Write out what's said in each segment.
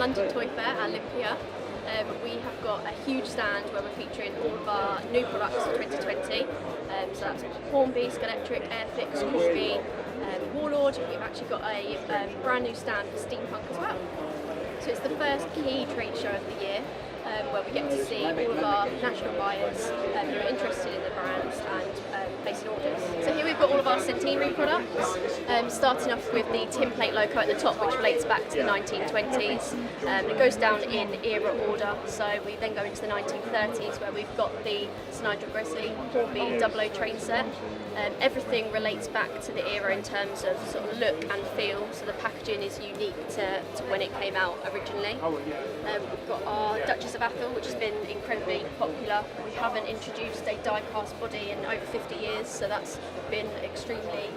London Toy Fair, Olympia. We have got a huge stand where we're featuring all of our new products for 2020. So that's Hornby, Scalextric, Airfix, Corgi, Warlord. We've actually got a brand new stand for steampunk as well. So it's the first key trade show of the year, where we get to see all of our national buyers who are interested in the brands and placing orders. So here we've got all of our centenary products, starting off with the tin plate loco at the top, which relates back to the 1920s. It goes down in era order, so we then go into the 1930s where we've got the Sir Nigel Gresley Hornby 00 train set. Everything relates back to the era in terms of sort of look and feel, so the packaging is unique to when it came out originally. We've got our Duchess of Athol, which has been incredibly popular. We haven't introduced a die-cast body in over 50 years, so that's been extremely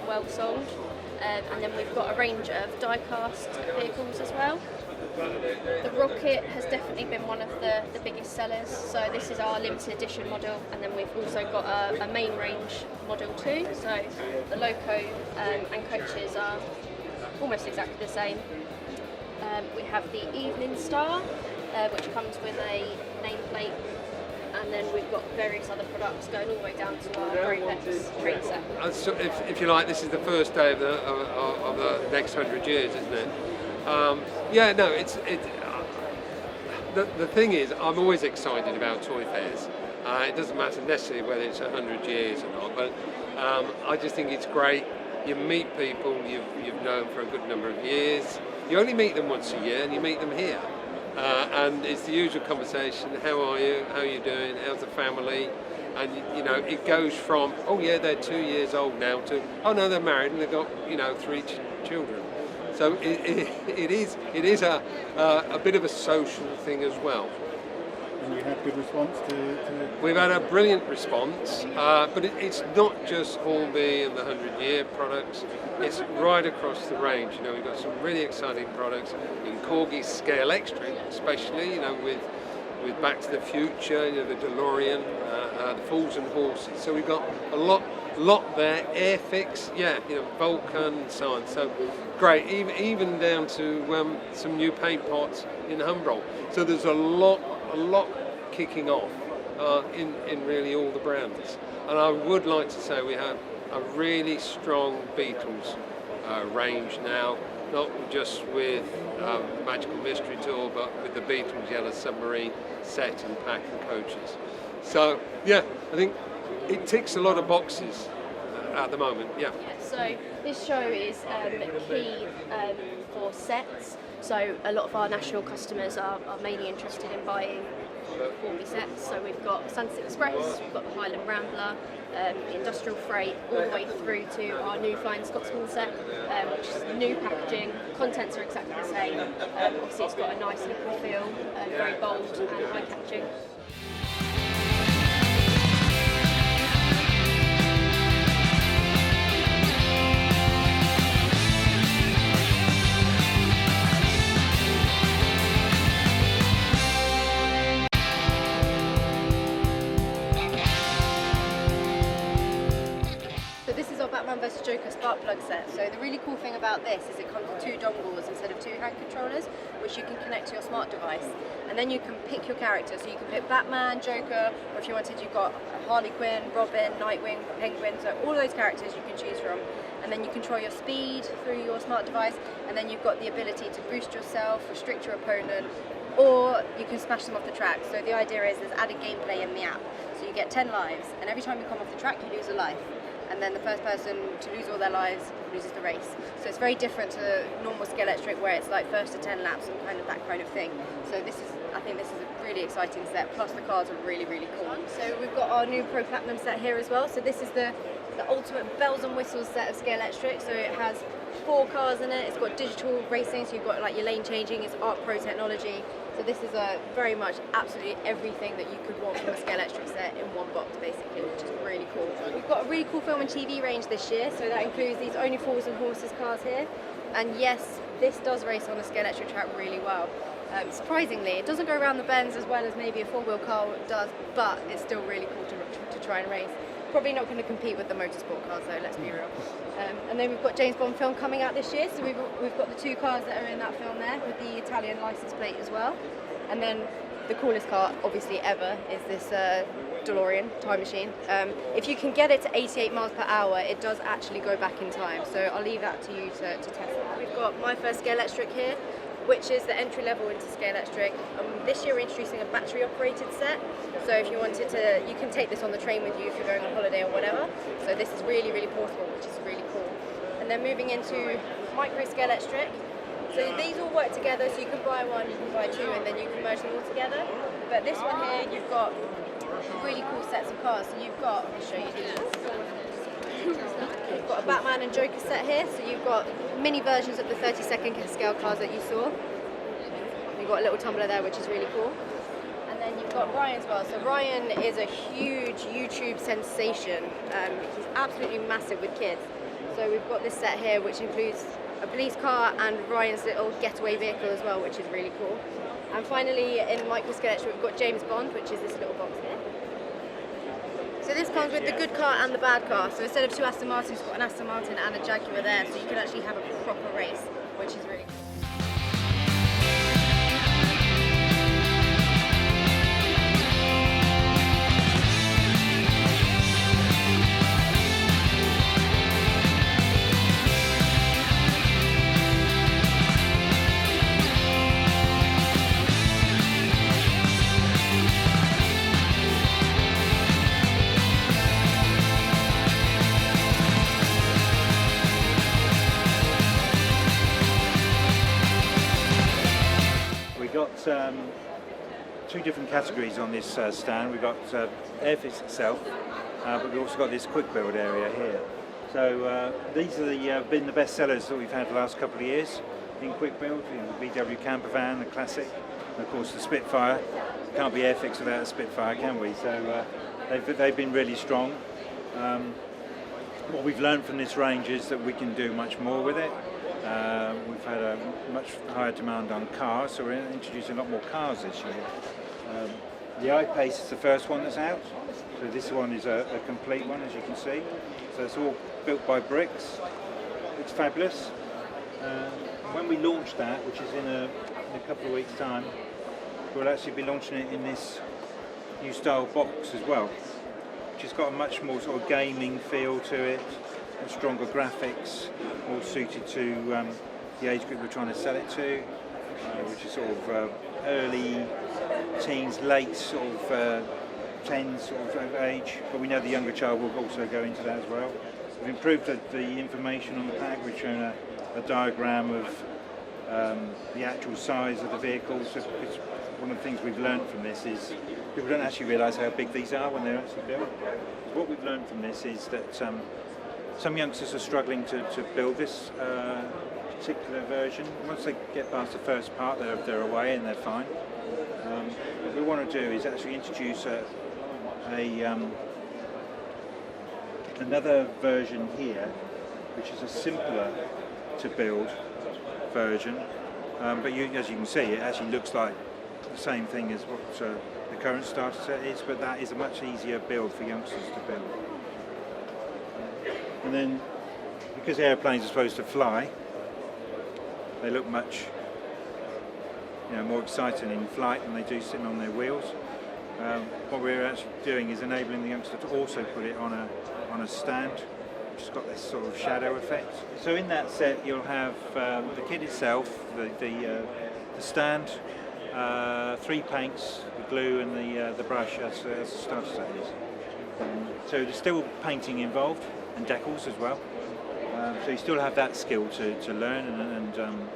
well sold. And then we've got a range of die-cast vehicles as well. The Rocket has definitely been one of the biggest sellers, so this is our limited edition model, and then we've also got a main range model too, so the loco and coaches are almost exactly the same. We have the Evening Star, which comes with a nameplate, and then we've got various other products going all the way down to our Airfix train set. So if you like, this is the first day of the next 100 years, isn't it? Yeah, no, the thing is, I'm always excited about toy fairs. It doesn't matter necessarily whether it's 100 years or not, but I just think it's great. You meet people you've known for a good number of years. You only meet them once a year, and you meet them here. And it's the usual conversation, how are you, how are you doing, how's the family? And you know, it goes from, oh yeah, they're 2 years old now, to, oh no, they're married and they've got, 3 children. So it is a bit of a social thing as well. And you had good response to... We've had a brilliant response, but it's not just Hornby and the 100-year products. It's right across the range. We've got some really exciting products in Corgi Scalextric, especially. With Back to the Future, the DeLorean, the Fools and Horses. So we've got a lot there. Airfix, Vulcan and so on. So great, even down to some new paint pots in Humbrol. So there's a lot kicking off in really all the brands. And I would like to say we have a really strong Beatles range now, not just with Magical Mystery Tour, but with the Beatles Yellow Submarine set and pack and coaches. So yeah, I think it ticks a lot of boxes at the moment. Yeah. So this show is key for sets. So a lot of our national customers are mainly interested in buying Hornby sets. So we've got Sunset Express, we've got the Highland Rambler, Industrial Freight, all the way through to our new Flying Scotsman set, which is new packaging. Contents are exactly the same. Obviously, it's got a nice look and feel, very bold and eye-catching. Batman vs Joker spark plug set. So the really cool thing about this is it comes with 2 dongles instead of 2 hand controllers, which you can connect to your smart device. And then you can pick your character. So you can pick Batman, Joker, or if you wanted, you've got Harley Quinn, Robin, Nightwing, Penguin. So all those characters you can choose from. And then you control your speed through your smart device. And then you've got the ability to boost yourself, restrict your opponent, or you can smash them off the track. So the idea is there's added gameplay in the app. So you get 10 lives, and every time you come off the track, you lose a life. And then the first person to lose all their lives loses the race. So it's very different to normal Scalextric, where it's like first to 10 laps and that kind of thing. So I think this is a really exciting set, plus the cars are really, really cool. So we've got our new Pro Platinum set here as well. So this is the ultimate bells and whistles set of Scalextric. So it has 4 cars in it, it's got digital racing, so you've got like your lane changing, it's Art Pro technology. So this is very much absolutely everything that you could want from a Scalextric set in one box, basically, which is really cool. We've got a really cool film and TV range this year, so that includes these Only Fools and Horses cars here. And yes, this does race on a Scalextric track really well. Surprisingly, it doesn't go around the bends as well as maybe a 4-wheel car does, but it's still really cool to try and race. Probably not going to compete with the motorsport cars though, let's be real. And then we've got James Bond film coming out this year, so we've got the 2 cars that are in that film there with the Italian license plate as well. And then the coolest car, obviously ever, is this DeLorean time machine. If you can get it to 88 miles per hour, it does actually go back in time. So I'll leave that to you to test that. We've got my first Scalextric here, which is the entry level into Scalextric. This year we're introducing a battery operated set. So if you wanted to, you can take this on the train with you if you're going on holiday or whatever. So this is really, really portable, which is really cool. And then moving into micro Scalextric. So these all work together, so you can buy one, you can buy 2, and then you can merge them all together. But this one here, you've got really cool sets of cars. So you've got, I'll show you these. You've got a Batman and Joker set here, so you've got mini versions of the 30-second scale cars that you saw. You've got a little tumbler there, which is really cool. And then you've got Ryan as well. So Ryan is a huge YouTube sensation. He's absolutely massive with kids. So we've got this set here, which includes a police car and Ryan's little getaway vehicle as well, which is really cool. And finally, in micro Scalextric, we've got James Bond, which is this little box here. So this comes with the good car and the bad car. So instead of 2 Aston Martins, you've got an Aston Martin and a Jaguar there, so you can actually have a proper race, which is really cool. got 2 different categories on this stand. We've got Airfix itself, but we've also got this quick build area here. So these are been the best sellers that we've had the last couple of years in quick build. The VW camper van, the classic, and of course the Spitfire. Can't be Airfix without a Spitfire, can we? So they've been really strong. What we've learned from this range is that we can do much more with it. We've had a much higher demand on cars, so we're introducing a lot more cars this year. The I-Pace is the first one that's out, so this one is a complete one, as you can see. So it's all built by bricks. It's fabulous. When we launch that, which is in a couple of weeks' time, we'll actually be launching it in this new style box as well, which has got a much more sort of gaming feel to it, and stronger graphics, more suited to the age group we're trying to sell it to, which is sort of early teens, late sort of 10s sort of age, but we know the younger child will also go into that as well. We've improved the information on the pack. We've shown a diagram of the actual size of the vehicles. So one of the things we've learned from this is people don't actually realise how big these are when they're actually built. So what we've learned from this is that some youngsters are struggling to build this particular version. Once they get past the first part, they're away and they're fine. What we want to do is actually introduce another version here, which is a simpler to build version, but as you can see, it actually looks like the same thing as what the current starter set is, but that is a much easier build for youngsters to build. And then, because airplanes are supposed to fly, they look much more exciting in flight than they do sitting on their wheels. What we're actually doing is enabling the youngster to also put it on a stand, which has got this sort of shadow effect. So in that set you'll have the kit itself, the stand, 3 paints, the glue and the brush as the starter set is. So there's still painting involved and decals as well. So you still have that skill to learn and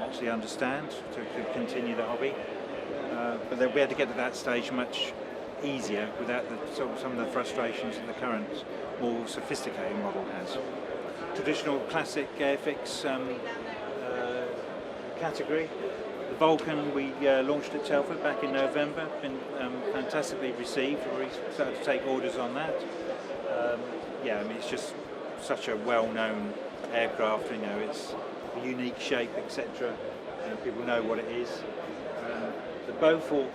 actually understand to continue the hobby. But they'll be able to get to that stage much easier without some of the frustrations that the current more sophisticated model has. Traditional classic Airfix category. The Vulcan we launched at Telford back in November, been fantastically received. We've already started to take orders on that. Yeah, I mean it's just such a well-known aircraft. It's a unique shape, etc. People know what it is. The Beaufort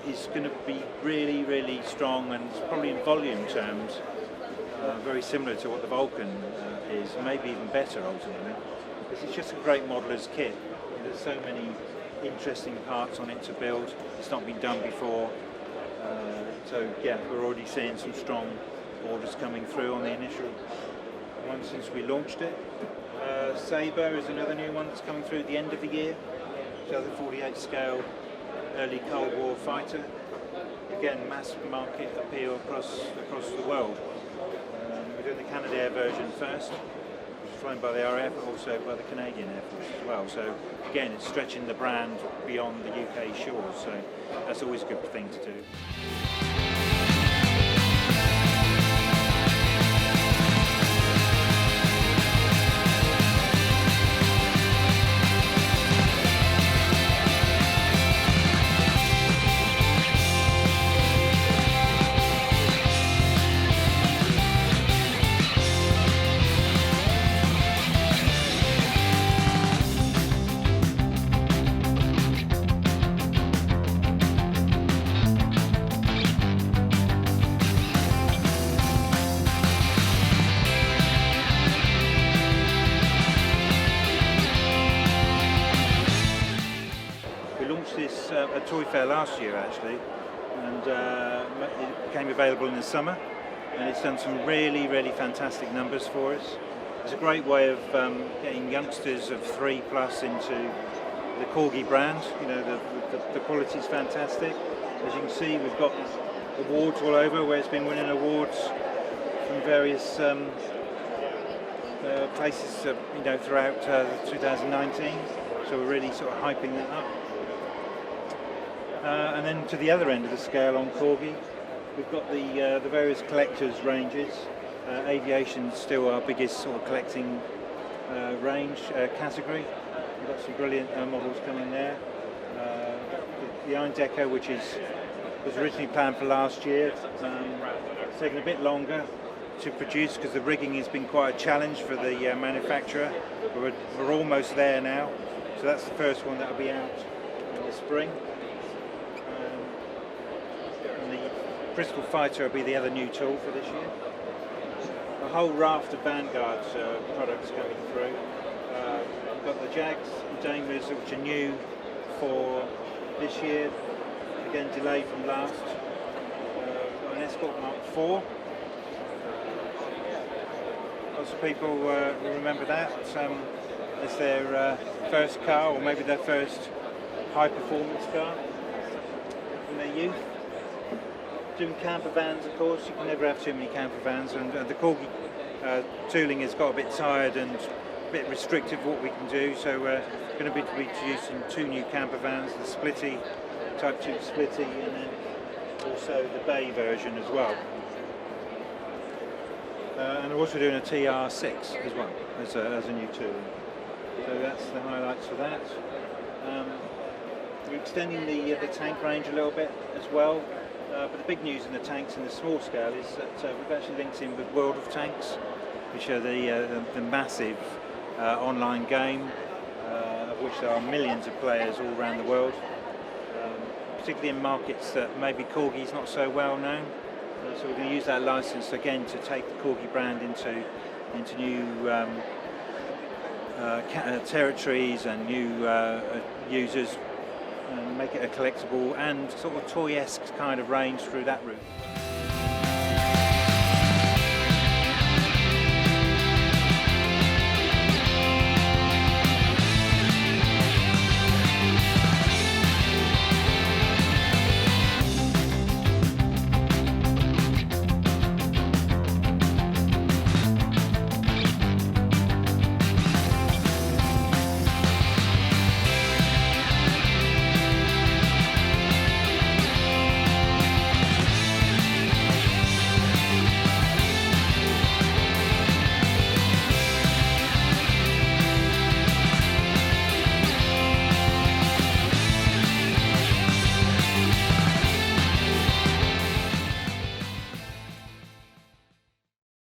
is going to be really, really strong, and probably in volume terms very similar to what the Vulcan is, maybe even better ultimately, because it's just a great modeller's kit. There's so many interesting parts on it to build. It's not been done before, so yeah, we're already seeing some strong orders coming through on the initial one since we launched it. Sabre is another new one that's coming through at the end of the year. So the 48 scale early Cold War fighter. Again, mass market appeal across the world. We're doing the Canadair version first, which is flown by the RAF, but also by the Canadian Air Force as well. So again, it's stretching the brand beyond the UK shores. So that's always a good thing to do. A toy fair last year actually, and it became available in the summer, and it's done some really fantastic numbers for us. It's a great way of getting youngsters of 3+ into the Corgi brand. You know, the quality is fantastic. As you can see, we've got awards all over where it's been winning awards from various places you know, throughout 2019, so we're really sort of hyping that up. And then to the other end of the scale on Corgi, we've got the various collectors ranges. Aviation's still our biggest sort of collecting range category. We've got some brilliant models coming there. The Iron Deco, which was originally planned for last year, it's taken a bit longer to produce because the rigging has been quite a challenge for the manufacturer. But we're almost there now, so that's the first one that will be out in the spring. Bristol Fighter will be the other new tool for this year. A whole raft of Vanguard products coming through. We've got the Jags and Daimlers, which are new for this year. Again, delayed from last. Got an Escort Mark IV. Lots of people will remember that as their first car, or maybe their first high-performance car from their youth. Doing camper vans, of course. You can never have too many camper vans, and the Corgi tooling has got a bit tired and a bit restrictive what we can do, so we're going to be introducing 2 new camper vans, the Splitty, Type 2 Splitty, and then also the Bay version as well. And we're also doing a TR6 as well as a new tool. So that's the highlights for that. We're extending the tank range a little bit as well. But the big news in the tanks in the small scale is that we've actually linked in with World of Tanks, which are the massive online game, of which there are millions of players all around the world, particularly in markets that maybe Corgi's not so well known. So we're going to use that license again to take the Corgi brand into new territories and new users, and make it a collectible and sort of toy-esque kind of range through that route.